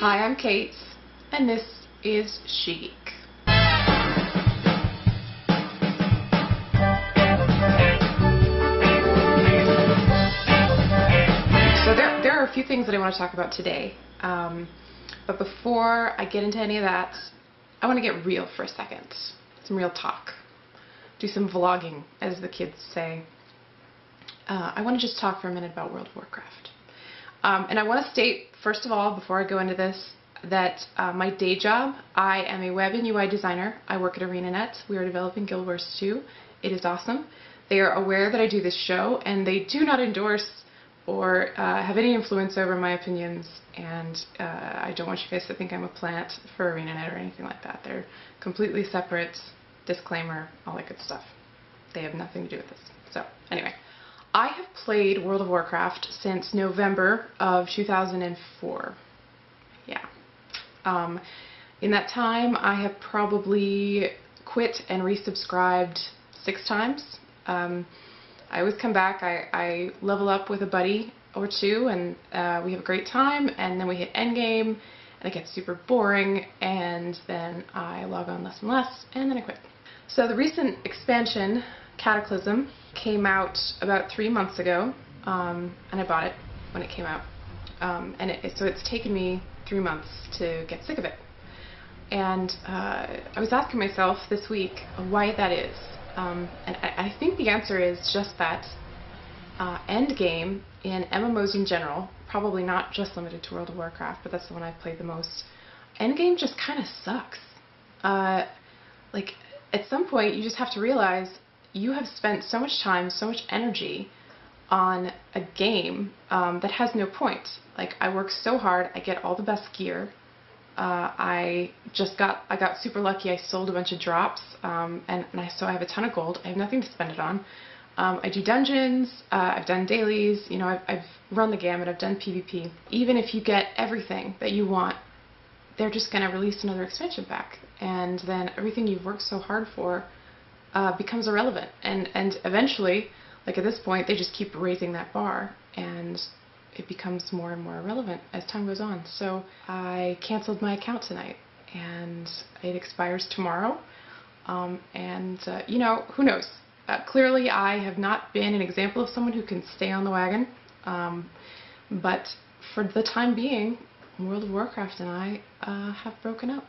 Hi, I'm Kate, and this is SheGeek. So there are a few things that I want to talk about today, but before I get into any of that, I want to get real for a second. Some real talk. Do some vlogging, as the kids say. I want to just talk for a minute about World of Warcraft. And I want to state, first of all, before I go into this, that my day job, I am a web and UI designer. I work at ArenaNet. We are developing Guild Wars 2. It is awesome. They are aware that I do this show, and they do not endorse or have any influence over my opinions, and I don't want you guys to think I'm a plant for ArenaNet or anything like that. They're completely separate, disclaimer, all that good stuff. They have nothing to do with this. So, anyway. I have played World of Warcraft since November of 2004. Yeah. In that time, I have probably quit and resubscribed 6 times. I always come back, I level up with a buddy or two, and we have a great time, and then we hit endgame, and it gets super boring, and then I log on less and less, and then I quit. So the recent expansion, Cataclysm, came out about 3 months ago, and I bought it when it came out. So it's taken me 3 months to get sick of it. And I was asking myself this week why that is. And I think the answer is just that endgame in MMOs in general, probably not just limited to World of Warcraft, but that's the one I've played the most, endgame just kind of sucks. Like, at some point you just have to realize you have spent so much time, so much energy on a game that has no point. Like, I work so hard, I get all the best gear. I got super lucky. I sold a bunch of drops, so I have a ton of gold. I have nothing to spend it on. I do dungeons. I've done dailies. You know, I've run the gamut. I've done PvP. Even if you get everything that you want, they're just going to release another expansion pack, and then everything you've worked so hard for becomes irrelevant, and eventually, like at this point, they just keep raising that bar, and it becomes more and more irrelevant as time goes on. So I canceled my account tonight, and it expires tomorrow, you know, who knows? Clearly I have not been an example of someone who can stay on the wagon, but for the time being, World of Warcraft and I have broken up.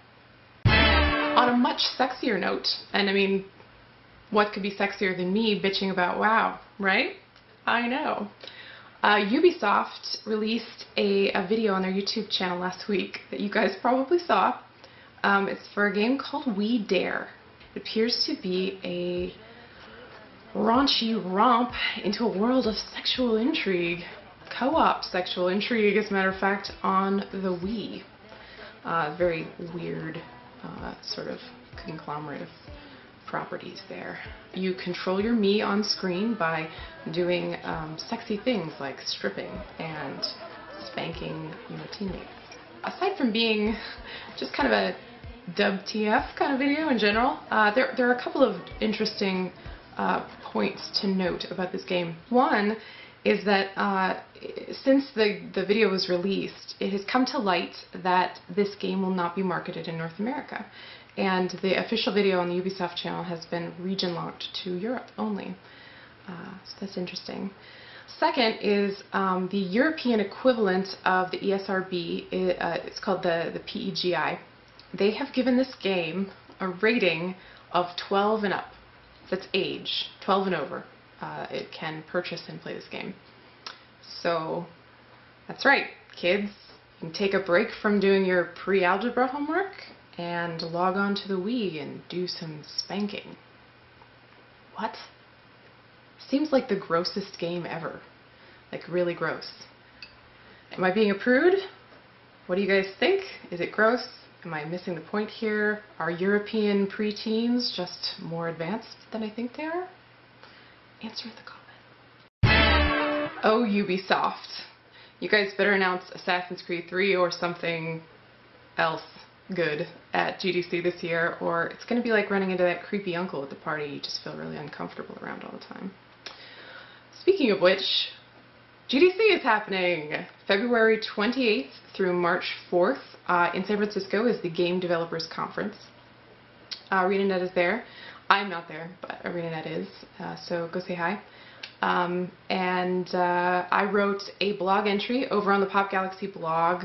On a much sexier note, and I mean, what could be sexier than me bitching about WoW, right? I know. Ubisoft released a video on their YouTube channel last week that you guys probably saw. It's for a game called We Dare. It appears to be a raunchy romp into a world of sexual intrigue. Co-op sexual intrigue, as a matter of fact, on the Wii. Very weird sort of conglomerate of properties there. You control your me on screen by doing sexy things like stripping and spanking your teammates. Aside from being just kind of a WTF kind of video in general, there are a couple of interesting points to note about this game. One is that since the video was released, it has come to light that this game will not be marketed in North America. And the official video on the Ubisoft channel has been region locked to Europe only. So that's interesting. Second is the European equivalent of the ESRB, it's called the PEGI. They have given this game a rating of 12 and up. That's age, 12 and over. It can purchase and play this game. So that's right, kids. You can take a break from doing your pre-algebra homework and log on to the Wii and do some spanking. What? Seems like the grossest game ever. Like, really gross. Am I being a prude? What do you guys think? Is it gross? Am I missing the point here? Are European preteens just more advanced than I think they are? Answer in the comments. Oh, Ubisoft. You guys better announce Assassin's Creed 3 or something else good at GDC this year, or it's going to be like running into that creepy uncle at the party you just feel really uncomfortable around all the time. Speaking of which, GDC is happening February 28th through March 4th. in San Francisco is the Game Developers Conference. ArenaNet is there. I'm not there, but ArenaNet is, so go say hi. I wrote a blog entry over on the PopGalaxy blog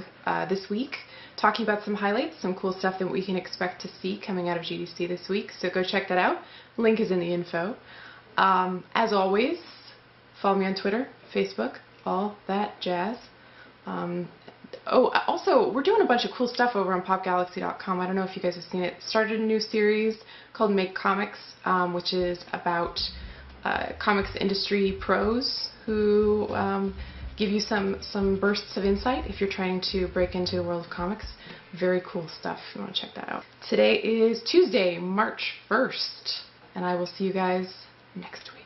this week, talking about some highlights, some cool stuff that we can expect to see coming out of GDC this week, so go check that out. Link is in the info. As always, follow me on Twitter, Facebook, all that jazz. Also, we're doing a bunch of cool stuff over on PopGalaxy.com. I don't know if you guys have seen it. Started a new series called Make Comics, which is about comics industry pros who give you some bursts of insight if you're trying to break into the world of comics. Very cool stuff. If you want to check that out. Today is Tuesday, March 1st, and I will see you guys next week.